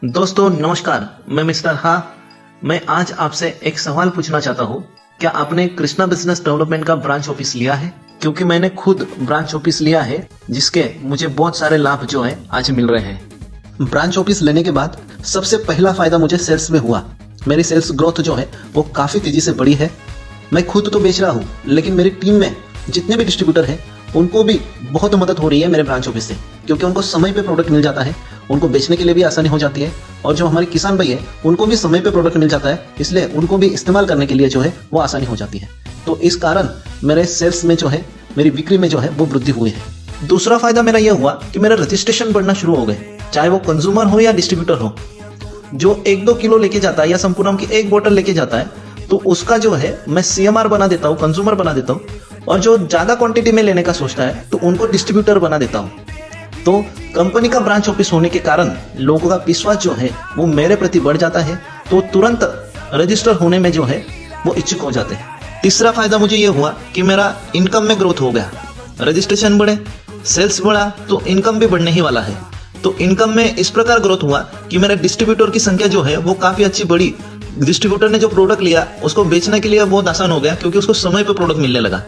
दोस्तों नमस्कार, मैं मिस्टर मैं आज आपसे एक सवाल पूछना चाहता हूँ। क्या आपने कृष्णा बिजनेस डेवलपमेंट का ब्रांच ऑफिस लिया है? क्योंकि मैंने खुद ब्रांच ऑफिस लिया है, जिसके मुझे बहुत सारे लाभ जो है आज मिल रहे हैं। ब्रांच ऑफिस लेने के बाद सबसे पहला फायदा मुझे सेल्स में हुआ। मेरी सेल्स ग्रोथ जो है वो काफी तेजी से बढ़ी है। मैं खुद तो बेच रहा हूँ, लेकिन मेरी टीम में जितने भी डिस्ट्रीब्यूटर हैं उनको भी बहुत मदद हो रही है मेरे ब्रांच ऑफिस से, क्योंकि उनको समय पे प्रोडक्ट मिल जाता है, उनको बेचने के लिए भी आसानी हो जाती है। और जो हमारे किसान भाई है उनको भी समय पे प्रोडक्ट मिल जाता है, इसलिए उनको भी इस्तेमाल करने के लिए जो है वो आसानी हो जाती है। तो इस कारण मेरे सेल्स में जो है, मेरी बिक्री में जो है वो वृद्धि हुई है। दूसरा फायदा मेरा यह हुआ कि मेरा रजिस्ट्रेशन बढ़ना शुरू हो गए, चाहे वो कंज्यूमर हो या डिस्ट्रीब्यूटर हो। जो 1-2 किलो लेके जाता है या संपूर्णम की 1 बोतल लेके जाता है, तो उसका जो है मैं CMR बना देता हूँ, कंज्यूमर बना देता हूँ। और जो ज्यादा क्वांटिटी में लेने का सोचता है तो उनको डिस्ट्रीब्यूटर बना देता हूँ। तो कंपनी का ब्रांच ऑफिस होने के कारण लोगों का विश्वास जो है वो मेरे प्रति बढ़ जाता है, तो तुरंत रजिस्टर होने में जो है वो इच्छुक हो जाते हैं। तीसरा फायदा मुझे ये हुआ कि मेरा इनकम में ग्रोथ हो गया। रजिस्ट्रेशन बढ़े, सेल्स बढ़ा, तो इनकम भी बढ़ने ही वाला है। तो इनकम में इस प्रकार ग्रोथ हुआ कि मेरे डिस्ट्रीब्यूटर की संख्या जो है वो काफी अच्छी बढ़ी। डिस्ट्रीब्यूटर ने जो प्रोडक्ट लिया उसको बेचने के लिए बहुत आसान हो गया, क्योंकि उसको समय पे प्रोडक्ट मिलने लगा।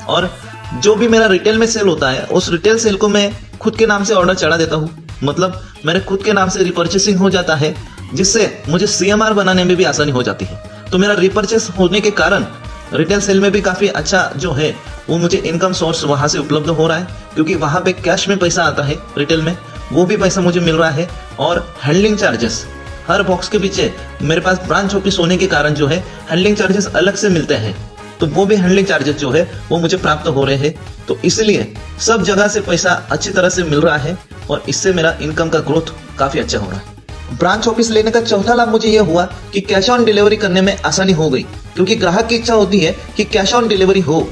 और जो भी मेरा रिटेल में सेल होता है, उस रिटेल सेल को मैं खुद के नाम से ऑर्डर चढ़ा देता हूँ। मतलब मेरे खुद के नाम से रिपर्चेसिंग हो जाता है, जिससे मुझे CMR बनाने में भी आसानी हो जाती है। तो मेरा रिपर्चेस होने के कारण रिटेल सेल में भी काफी अच्छा जो है वो मुझे इनकम सोर्स वहां से उपलब्ध हो रहा है, क्योंकि वहां पे कैश में पैसा आता है रिटेल में, वो भी पैसा मुझे मिल रहा है। और हैंडलिंग चार्जेस, हर बॉक्स के पीछे मेरे पास ब्रांच ऑफिस होने के कारण जो है हैंडलिंग चार्जेस अलग से मिलते हैं, तो वो भी हैंडलिंग चार्जेस जो है वो मुझे प्राप्त हो रहे हैं। तो इसलिए सब जगह से पैसा अच्छी तरह से मिल रहा है, और इससे मेरा इनकम का ग्रोथ काफी अच्छा हो रहा है। ब्रांच ऑफिस लेने का चौथा लाभ मुझे यह हुआ कि कैश ऑन डिलीवरी करने में आसानी हो गई, क्योंकि ग्राहक की इच्छा होती है कि कैश ऑन डिलीवरी हो,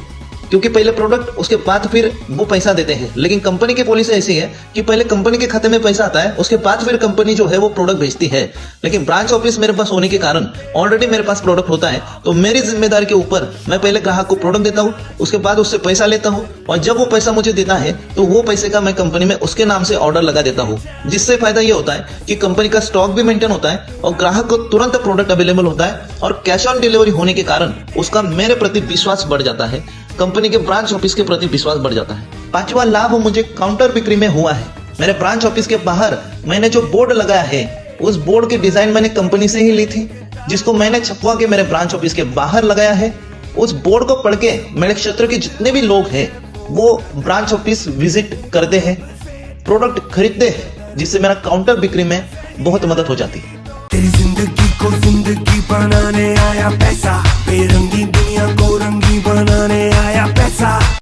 क्योंकि पहले प्रोडक्ट उसके बाद फिर वो पैसा देते हैं। लेकिन कंपनी की पॉलिसी ऐसी है कि पहले कंपनी के खाते में पैसा आता है, उसके बाद फिर कंपनी जो है वो प्रोडक्ट भेजती है। लेकिन ब्रांच ऑफिस मेरे पास होने के कारण ऑलरेडी मेरे पास प्रोडक्ट होता है, तो मेरी जिम्मेदारी के ऊपर मैं पहले ग्राहक को प्रोडक्ट देता हूँ, उसके बाद उससे पैसा लेता हूँ, और जब वो पैसा मुझे देता है तो वो पैसे का मैं कंपनी में उसके नाम से ऑर्डर लगा देता हूँ। जिससे फायदा ये होता है कि कंपनी का स्टॉक भी मेंटेन होता है और ग्राहक को तुरंत प्रोडक्ट अवेलेबल होता है, और कैश ऑन डिलीवरी होने के कारण उसका मेरे प्रति विश्वास बढ़ जाता है, कंपनी के ब्रांच ऑफिस के प्रति विश्वास बढ़ जाता है। पांचवा लाभ मुझे काउंटर बिक्री में हुआ है। मेरे ब्रांच ऑफिस के बाहर मैंने जो बोर्ड लगाया है, उस बोर्ड की डिजाइन मैंने कंपनी से ही ली थी, जिसको मैंने छपवा के मेरे ब्रांच ऑफिस के बाहर लगाया है। उस बोर्ड को पढ़ के मेरे क्षेत्र के जितने भी लोग हैं वो ब्रांच ऑफिस विजिट करते हैं, प्रोडक्ट खरीदते हैं, जिससे मेरा काउंटर बिक्री में बहुत मदद हो जाती है। तेरी जिंदगी को जिंदगी बनाने आया पैसा,